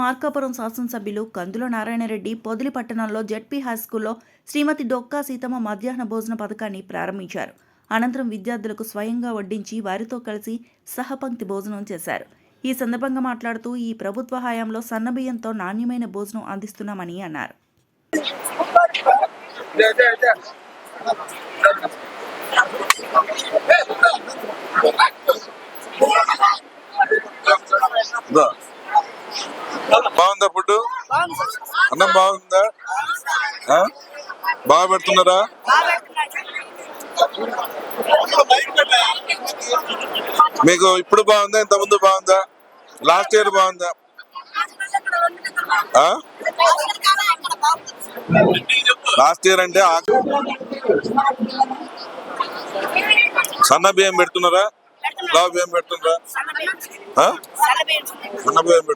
మార్కాపురం శాసనసభ్యులు కందుల నారాయణరెడ్డి పొదిలి పట్టణంలో జెడ్పీ హైస్కూల్లో శ్రీమతి డొక్కా సీతమ్మ మధ్యాహ్న భోజన పథకాన్ని ప్రారంభించారు. అనంతరం విద్యార్థులకు స్వయంగా వడ్డించి వారితో కలిసి సహపంక్తి భోజనం చేశారు. ఈ సందర్భంగా మాట్లాడుతూ ఈ ప్రభుత్వ హయాంలో సన్నబియ్యంతో నాణ్యమైన భోజనం అందిస్తున్నామని అన్నారు. బాగుందా ఫుడ్? అన్నం బాగుందా? బాగా పెడుతున్నారా? మీకు ఇప్పుడు బాగుందా? ఇంత ముందు బాగుందా? లాస్ట్ ఇయర్ బాగుందా? లాస్ట్ ఇయర్ అంటే సన్న బియ్యం పెడుతున్నారా? లావు బియ్యం పెడుతున్నారా? సన్న బియ్యం పెడుతున్నారా?